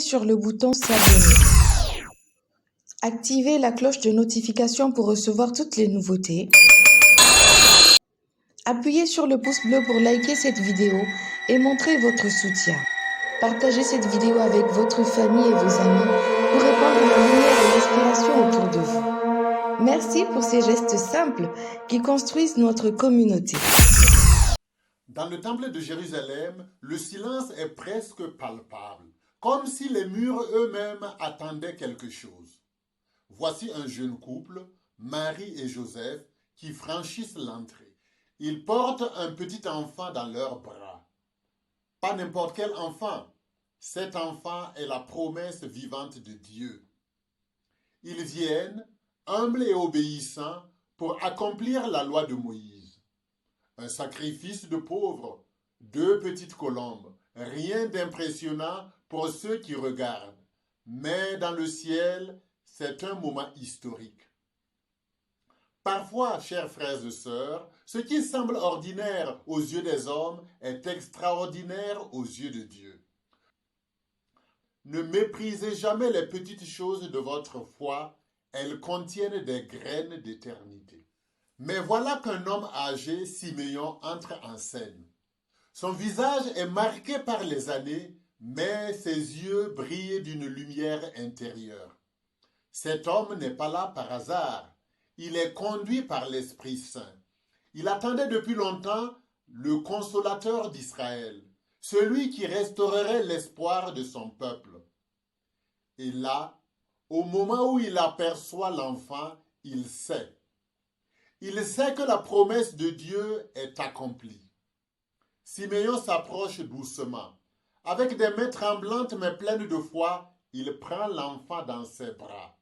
Appuyez sur le bouton s'abonner. Activez la cloche de notification pour recevoir toutes les nouveautés. Appuyez sur le pouce bleu pour liker cette vidéo et montrer votre soutien. Partagez cette vidéo avec votre famille et vos amis pour répandre la lumière et l'inspiration autour de vous. Merci pour ces gestes simples qui construisent notre communauté. Dans le temple de Jérusalem, le silence est presque palpable, comme si les murs eux-mêmes attendaient quelque chose. Voici un jeune couple, Marie et Joseph, qui franchissent l'entrée. Ils portent un petit enfant dans leurs bras. Pas n'importe quel enfant. Cet enfant est la promesse vivante de Dieu. Ils viennent, humbles et obéissants, pour accomplir la loi de Moïse. Un sacrifice de pauvres, 2 petites colombes, rien d'impressionnant pour ceux qui regardent. Mais dans le ciel, c'est un moment historique. Parfois, chers frères et sœurs, ce qui semble ordinaire aux yeux des hommes est extraordinaire aux yeux de Dieu. Ne méprisez jamais les petites choses de votre foi, elles contiennent des graines d'éternité. Mais voilà qu'un homme âgé, Siméon, entre en scène. Son visage est marqué par les années, mais ses yeux brillent d'une lumière intérieure. Cet homme n'est pas là par hasard. Il est conduit par l'Esprit Saint. Il attendait depuis longtemps le consolateur d'Israël, celui qui restaurerait l'espoir de son peuple. Et là, au moment où il aperçoit l'enfant, il sait. Il sait que la promesse de Dieu est accomplie. Siméon s'approche doucement. Avec des mains tremblantes mais pleines de foi, il prend l'enfant dans ses bras.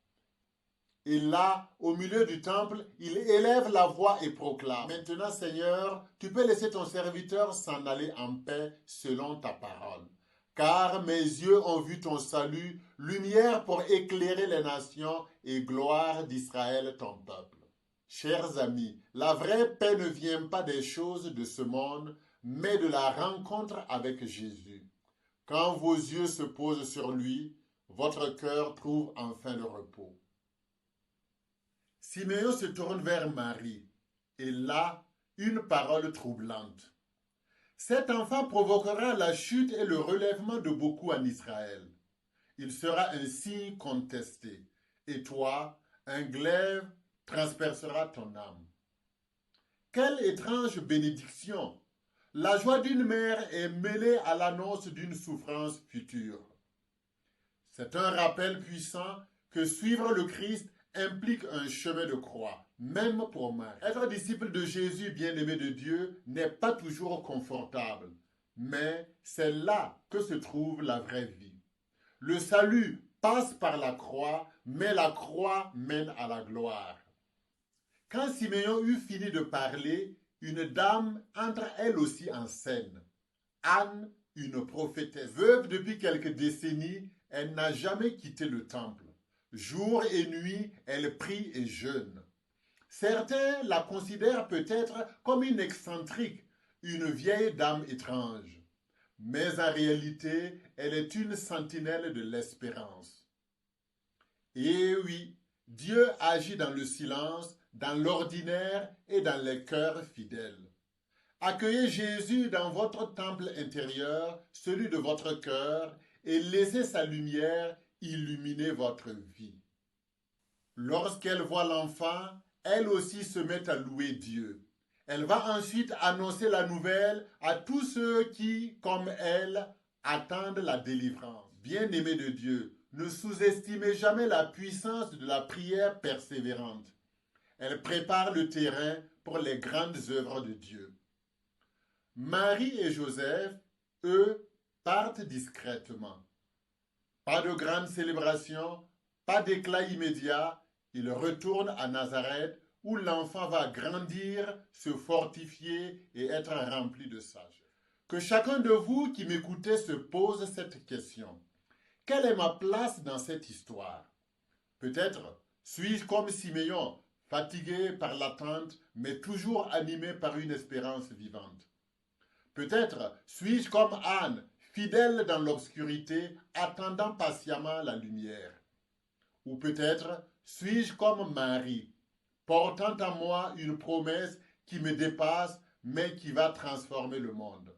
Et là, au milieu du temple, il élève la voix et proclame: Maintenant, Seigneur, tu peux laisser ton serviteur s'en aller en paix selon ta parole. Car mes yeux ont vu ton salut, lumière pour éclairer les nations et gloire d'Israël, ton peuple. Chers amis, la vraie paix ne vient pas des choses de ce monde, mais de la rencontre avec Jésus. Quand vos yeux se posent sur lui, votre cœur trouve enfin le repos. Siméon se tourne vers Marie, et là, une parole troublante. Cet enfant provoquera la chute et le relèvement de beaucoup en Israël. Il sera un signe contesté, et toi, un glaive transpercera ton âme. Quelle étrange bénédiction! La joie d'une mère est mêlée à l'annonce d'une souffrance future. C'est un rappel puissant que suivre le Christ implique un chemin de croix, même pour Marie. Être disciple de Jésus, bien-aimé de Dieu, n'est pas toujours confortable, mais c'est là que se trouve la vraie vie. Le salut passe par la croix, mais la croix mène à la gloire. Quand Siméon eut fini de parler, une dame entre elle aussi en scène. Anne, une prophétesse. Veuve depuis quelques décennies, elle n'a jamais quitté le temple. Jour et nuit, elle prie et jeûne. Certains la considèrent peut-être comme une excentrique, une vieille dame étrange. Mais en réalité, elle est une sentinelle de l'espérance. Et oui, Dieu agit dans le silence, dans l'ordinaire et dans les cœurs fidèles. Accueillez Jésus dans votre temple intérieur, celui de votre cœur, et laissez sa lumière illuminer votre vie. Lorsqu'elle voit l'enfant, elle aussi se met à louer Dieu. Elle va ensuite annoncer la nouvelle à tous ceux qui, comme elle, attendent la délivrance. Bien-aimés de Dieu, ne sous-estimez jamais la puissance de la prière persévérante. Elle prépare le terrain pour les grandes œuvres de Dieu. Marie et Joseph, eux, partent discrètement. Pas de grande célébration, pas d'éclat immédiat. Ils retournent à Nazareth où l'enfant va grandir, se fortifier et être rempli de sagesse. Que chacun de vous qui m'écoutez se pose cette question. Quelle est ma place dans cette histoire? Peut-être suis-je comme Siméon, fatigué par l'attente, mais toujours animé par une espérance vivante. Peut-être suis-je comme Anne, fidèle dans l'obscurité, attendant patiemment la lumière. Ou peut-être suis-je comme Marie, portant en moi une promesse qui me dépasse, mais qui va transformer le monde.